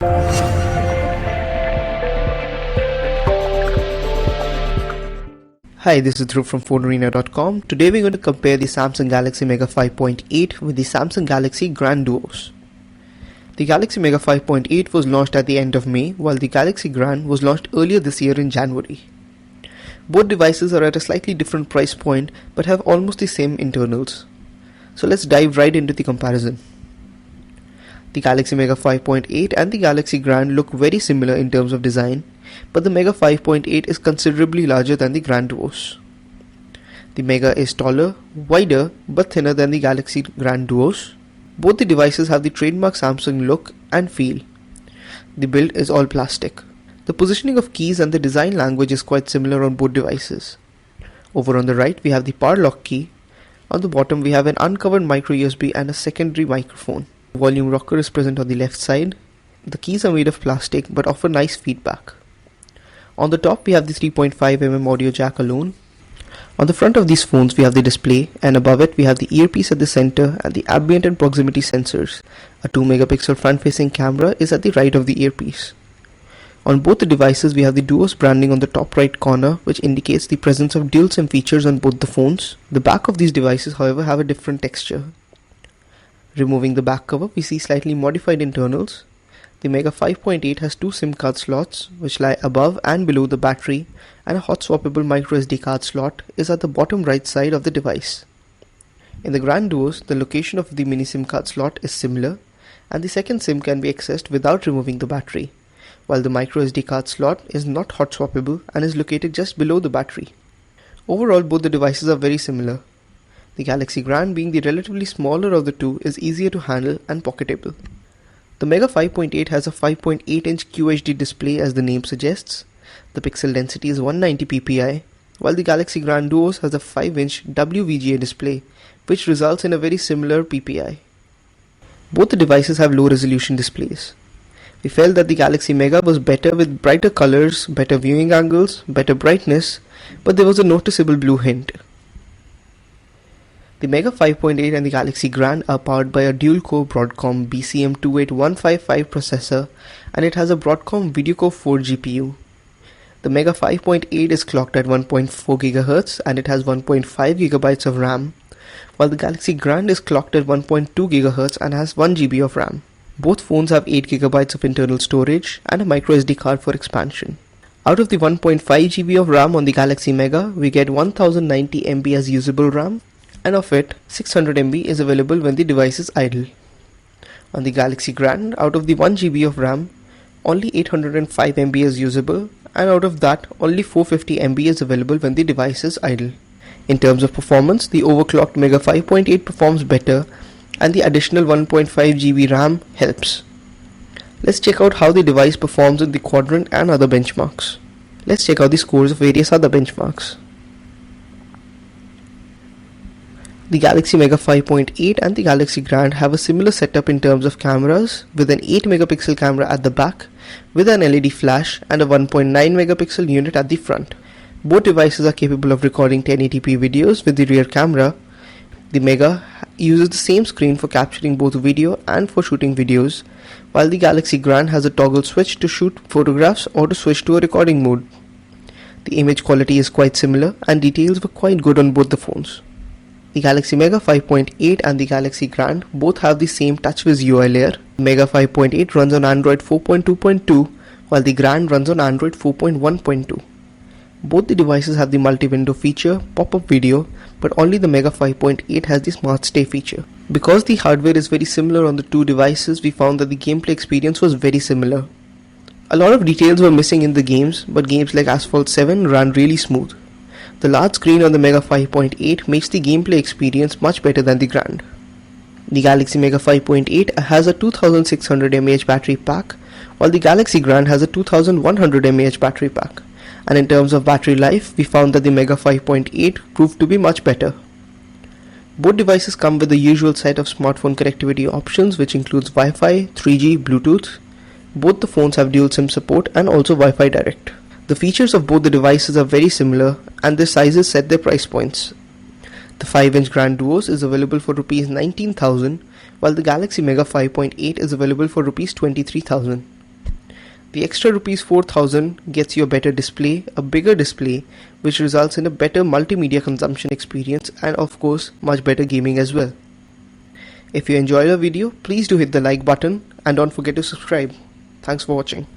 Hi, this is Dhruv from PhoneArena.com. Today we're going to compare the Samsung Galaxy Mega 5.8 with the Samsung Galaxy Grand Duos. The Galaxy Mega 5.8 was launched at the end of May, while the Galaxy Grand was launched earlier this year in January. Both devices are at a slightly different price point but have almost the same internals. So let's dive right into the comparison. The Galaxy Mega 5.8 and the Galaxy Grand look very similar in terms of design, but the Mega 5.8 is considerably larger than the Grand Duos. The Mega is taller, wider, but thinner than the Galaxy Grand Duos. Both the devices have the trademark Samsung look and feel. The build is all plastic. The positioning of keys and the design language is quite similar on both devices. Over on the right we have the power lock key. On the bottom we have an uncovered micro USB and a secondary microphone. The volume rocker is present on the left side. The keys are made of plastic but offer nice feedback. On the top we have the 3.5mm audio jack alone. On the front of these phones we have the display, and above it we have the earpiece at the center and the ambient and proximity sensors. A 2-megapixel front-facing camera is at the right of the earpiece. On both the devices we have the Duos branding on the top right corner, which indicates the presence of dual SIM features on both the phones. The back of these devices however have a different texture. Removing the back cover, we see slightly modified internals. The Mega 5.8 has two SIM card slots which lie above and below the battery, and a hot swappable microSD card slot is at the bottom right side of the device. In the Grand Duos, the location of the mini SIM card slot is similar, and the second SIM can be accessed without removing the battery, while the microSD card slot is not hot swappable and is located just below the battery. Overall, both the devices are very similar. The Galaxy Grand, being the relatively smaller of the two, is easier to handle and pocketable. The Mega 5.8 has a 5.8-inch QHD display as the name suggests. The pixel density is 190 ppi, while the Galaxy Grand Duos has a 5-inch WVGA display, which results in a very similar ppi. Both the devices have low-resolution displays. We felt that the Galaxy Mega was better with brighter colors, better viewing angles, better brightness, but there was a noticeable blue hint. The Mega 5.8 and the Galaxy Grand are powered by a dual-core Broadcom BCM28155 processor, and it has a Broadcom VideoCore 4 GPU. The Mega 5.8 is clocked at 1.4 GHz and it has 1.5 GB of RAM, while the Galaxy Grand is clocked at 1.2 GHz and has 1 GB of RAM. Both phones have 8 GB of internal storage and a microSD card for expansion. Out of the 1.5 GB of RAM on the Galaxy Mega, we get 1090 MB as usable RAM, and of it, 600 MB is available when the device is idle. On the Galaxy Grand, out of the 1 GB of RAM, only 805 MB is usable, and out of that, only 450 MB is available when the device is idle. In terms of performance, the overclocked Mega 5.8 performs better, and the additional 1.5 GB RAM helps. Let's check out how the device performs in the quadrant and other benchmarks. Let's check out the scores of various other benchmarks. The Galaxy Mega 5.8 and the Galaxy Grand have a similar setup in terms of cameras, with an 8-megapixel camera at the back, with an LED flash and a 1.9-megapixel unit at the front. Both devices are capable of recording 1080p videos with the rear camera. The Mega uses the same screen for capturing both video and for shooting videos, while the Galaxy Grand has a toggle switch to shoot photographs or to switch to a recording mode. The image quality is quite similar and details were quite good on both the phones. The Galaxy Mega 5.8 and the Galaxy Grand both have the same TouchWiz UI layer. The Mega 5.8 runs on Android 4.2.2, while the Grand runs on Android 4.1.2. Both the devices have the multi-window feature, pop-up video, but only the Mega 5.8 has the Smart Stay feature. Because the hardware is very similar on the two devices, we found that the gameplay experience was very similar. A lot of details were missing in the games, but games like Asphalt 7 ran really smooth. The large screen on the Mega 5.8 makes the gameplay experience much better than the Grand. The Galaxy Mega 5.8 has a 2600 mAh battery pack, while the Galaxy Grand has a 2100 mAh battery pack. And in terms of battery life, we found that the Mega 5.8 proved to be much better. Both devices come with the usual set of smartphone connectivity options, which includes Wi-Fi, 3G, Bluetooth. Both the phones have dual SIM support and also Wi-Fi Direct. The features of both the devices are very similar, and their sizes set their price points. The 5-inch Grand Duos is available for Rs 19,000, while the Galaxy Mega 5.8 is available for Rs 23,000. The extra rupees 4000 gets you a better display, a bigger display, which results in a better multimedia consumption experience and of course much better gaming as well. If you enjoyed our video, please do hit the like button and don't forget to subscribe. Thanks for watching.